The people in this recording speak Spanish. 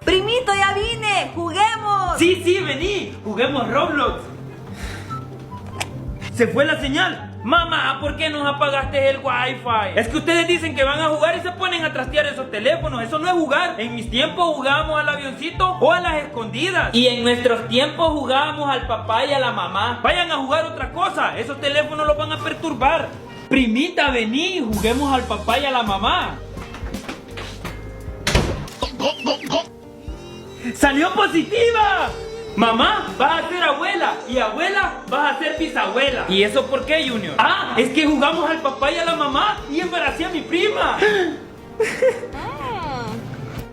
Primito, ya vine, juguemos. Sí, sí, vení, juguemos Roblox. Se fue la señal. Mamá, ¿por qué nos apagaste el wifi? Es que ustedes dicen que van a jugar y se ponen a trastear esos teléfonos. Eso no es jugar. En mis tiempos jugábamos al avioncito o a las escondidas. Y en nuestros tiempos jugábamos al papá y a la mamá. Vayan a jugar otra cosa. Esos teléfonos los van a perturbar. Primita, vení, juguemos al papá y a la mamá. ¡Salió positiva! Mamá, vas a ser abuela y abuela vas a ser bisabuela. ¿Y eso por qué, Junior? Ah, es que jugamos al papá y a la mamá y embaracé a mi prima.